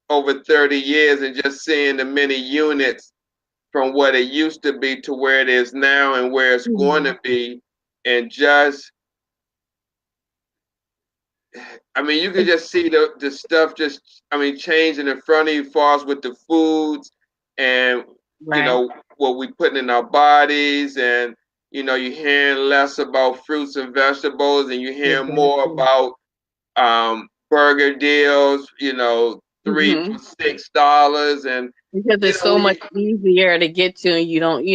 over 30 years and just seeing the many units from what it used to be to where it is now and where it's going Mhm. to be, and just I mean, you could It- just see the stuff just, I mean, changing in front of you, far as with the foods and, right. what we put in our bodies. And, you're hearing less about fruits and vegetables and you hear more Exactly. about burger deals, three Hmm. for $6. And, Because it's so when you, much easier to get to, and you don't,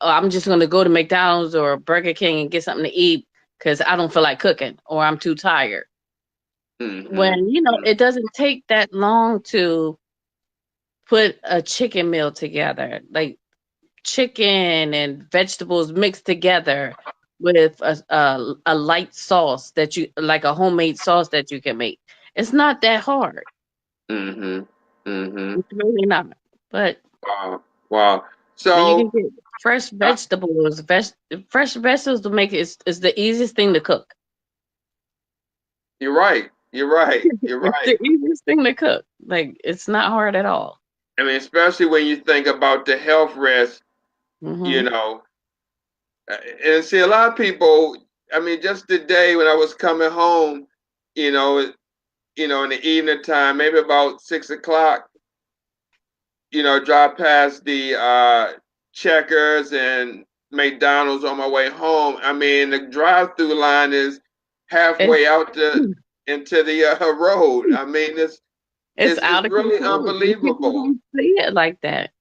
"Oh, I'm just going to go to McDonald's or Burger King and get something to eat because I don't feel like cooking or I'm too tired." mm-hmm, When, it doesn't take that long to put a chicken meal together. Like chicken and vegetables mixed together with a light sauce that you like a homemade sauce that you can make. It's not that hard. mm-hmm, mm-hmm. It's really not. But Wow, wow. you can So, get fresh uh, vegetables. Fresh vegetables to make it is the easiest thing to cook. you're right. You're right. You're It's right. the easiest thing to cook. Like it's not hard at all. I mean, especially when you think about the health risks, you Hmm. know. And see, a lot of people, I mean, just today when I was coming home, you know, in the evening time, maybe about 6 o'clock, drive past the Checkers and McDonald's on my way home. I mean, the drive-through line is It's halfway out into the road. I mean, it's it's out of really control, and people unbelievable. don't see it like that.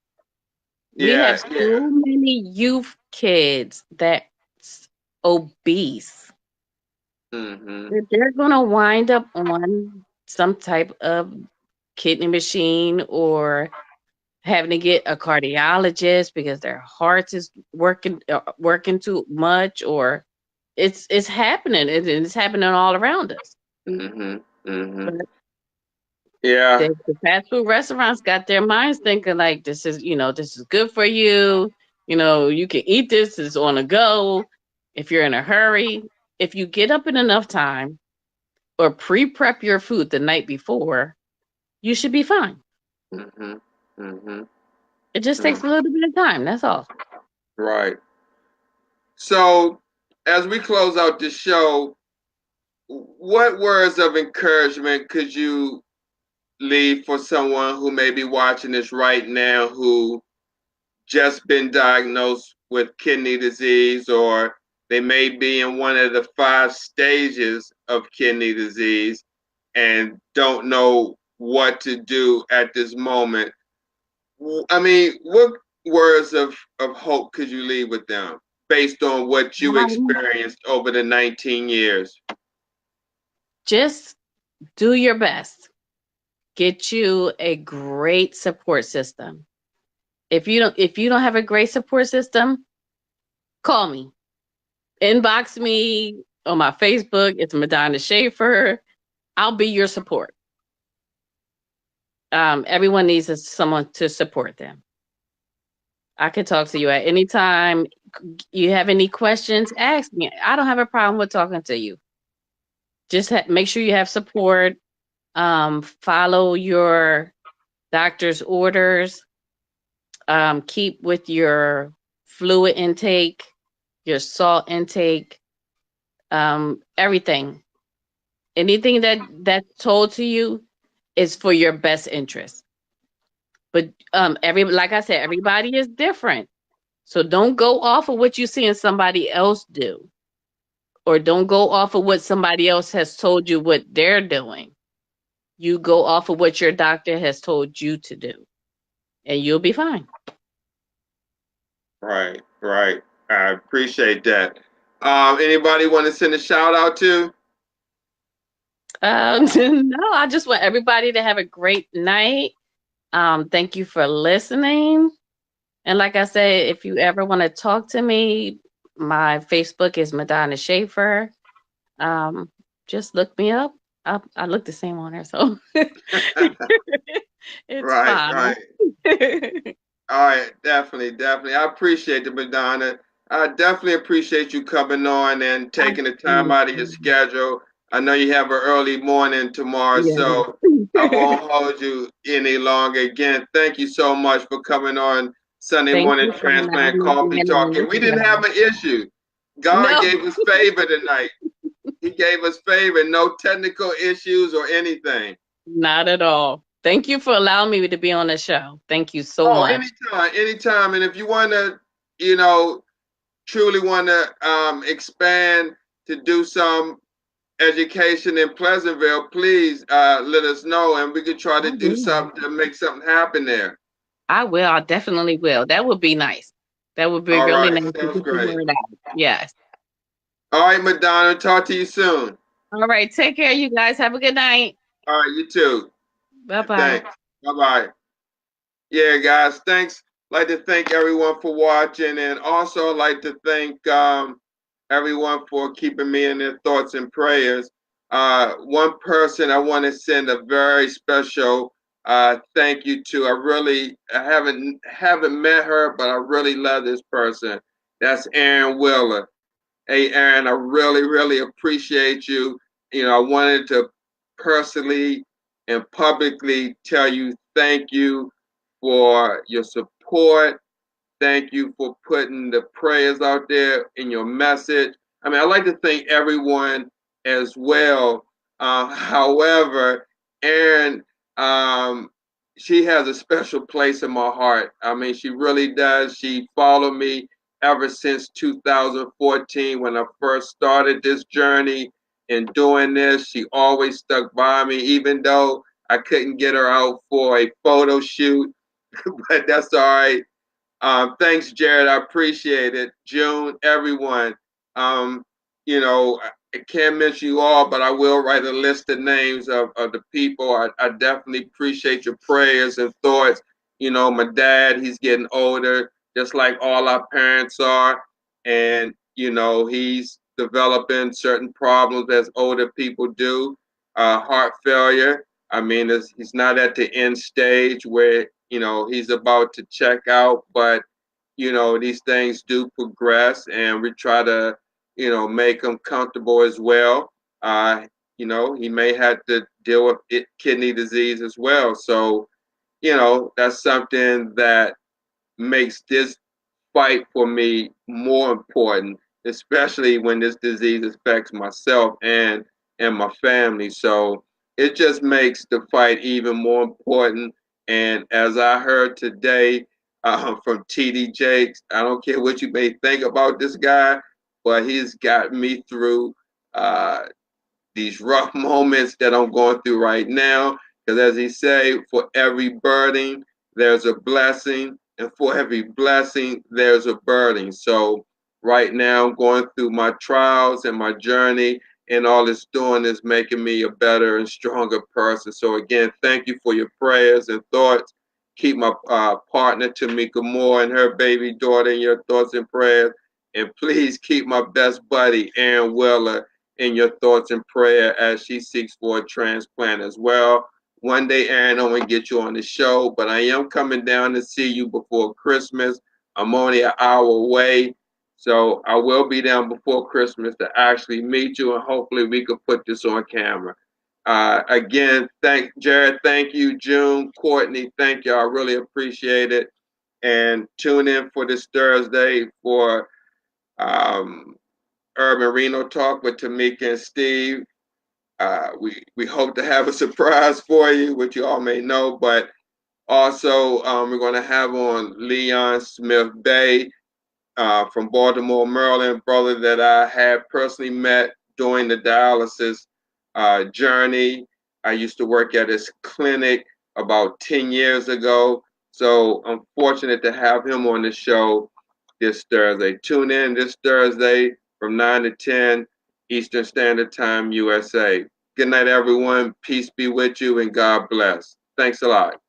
We Yeah, have yeah. so many youth kids that's obese Hmm. that they're going to wind up on some type of kidney machine or having to get a cardiologist because their hearts is working too much, or it's happening. It's happening all around us. Hmm. Hmm. But Yeah. the fast food restaurants got their minds thinking like this is good for you. You can eat this. It's on the go. If you're in a hurry, if you get up in enough time or pre-prep your food the night before, you should be fine. Hmm. Hmm. It just takes Hmm. a little bit of time. That's all. Right. So, as we close out the show, what words of encouragement could you leave for someone who may be watching this right now who just been diagnosed with kidney disease, or they may be in one of the 5 stages of kidney disease and don't know what to do at this moment. I mean, what words of hope could you leave with them based on what you Um, experienced over the 19 years? just do your best. Get you a great support system. If you don't have a great support system, call me. Inbox me on my Facebook. It's Madonna Shaffer. I'll be your support. Everyone needs someone to support them. I can talk to you at any time. You have any questions, ask me. I don't have a problem with talking to you. Just make sure you have support. Follow your doctor's orders. Keep with your fluid intake, your salt intake, everything. Anything that's told to you is for your best interest. But like I said, everybody is different. So don't go off of what you see in somebody else do, or don't go off of what somebody else has told you what they're doing. You go off of what your doctor has told you to do, and you'll be fine. Right, right. I appreciate that. Anybody want to send a shout out to? No, I just want everybody to have a great night. Thank you for listening. And like I said, if you ever want to talk to me, my Facebook is Madonna Shaffer. Um, just look me up. I look the same on there, so it's Right, fine. right. All right, definitely, definitely. I appreciate it, Madonna. I definitely appreciate you coming on and taking the time out of your Absolutely. schedule. I know you have an early morning tomorrow, Yeah. so I won't hold you any longer. Again, thank you so much for coming on Sunday Thank morning you for transplant allowing me coffee being on talking. this We didn't have show. an issue. God No, gave us favor tonight. He gave us favor, no technical issues or anything. not at all. Thank you for allowing me to be on the show. Thank you so Oh, much. anytime, anytime. And if you want to, you know, truly want to expand to do some education in Pleasantville, please let us know, and we could try I to do will. something to make something happen there. I will. I definitely will. That would be nice. That would be All really right, nice to sounds get the great. word out. Yes. All right, Madonna, talk to you soon. All right. Take care, you guys. Have a good night. All right, you too. Bye bye. Thanks. Bye bye. Yeah, guys, thanks. Like to thank everyone for watching, and also like to thank everyone for keeping me in their thoughts and prayers. One person I want to send a very special thank you to. I haven't met her, but I really love this person. That's Aaron Wheeler. Hey, Aaron, I really, really appreciate you. I wanted to personally and publicly tell you thank you for your support. Thank you for putting the prayers out there in your message. I mean, I'd like to thank everyone as well. However, Erin, she has a special place in my heart. I mean, she really does. She followed me ever since 2014 when I first started this journey in doing this. She always stuck by me, even though I couldn't get her out for a photo shoot, but that's all right. Thanks, Jared. I appreciate it. June, everyone. Um, I can't mention you all, but I will write a list of names of the people. I definitely appreciate your prayers and thoughts. My dad, he's getting older, just like all our parents are. And, he's developing certain problems as older people do. Heart failure. I mean, he's not at the end stage where he's about to check out, but these things do progress, and we try to make him comfortable as well. He may have to deal with kidney disease as well, so that's something that makes this fight for me more important, especially when this disease affects myself and my family. So it just makes the fight even more important. And as I heard today, from TD Jakes. I don't care what you may think about this guy, but he's got me through uh, these rough moments that I'm going through right now. Because as he say, for every burden, there's a blessing, and for every blessing, there's a burden. So right now, I'm going through my trials and my journey, and all it's doing is making me a better and stronger person. So again, thank you for your prayers and thoughts. Keep my partner Tamika Moore and her baby daughter in your thoughts and prayers. And please keep my best buddy, Aaron Weller, in your thoughts and prayer as she seeks for a transplant as well. One day, Aaron, I'm gonna get you on the show, but I am coming down to see you before Christmas. I'm only an hour away, so I will be down before Christmas to actually meet you, and hopefully we could put this on camera. Again, thank Jared, thank you, June, Courtney, thank you. I really appreciate it. And tune in for this Thursday for um, Urban Reno Talk with Tamika and Steve. We hope to have a surprise for you, which you all may know, but also we're going to have on Leon Smith Bay from Baltimore, Maryland, brother that I had personally met during the dialysis journey. I used to work at his clinic about 10 years ago. So I'm fortunate to have him on the show this Thursday. Tune in this Thursday from 9 to 10 Eastern Standard Time, USA. Good night, everyone. Peace be with you and God bless. Thanks a lot.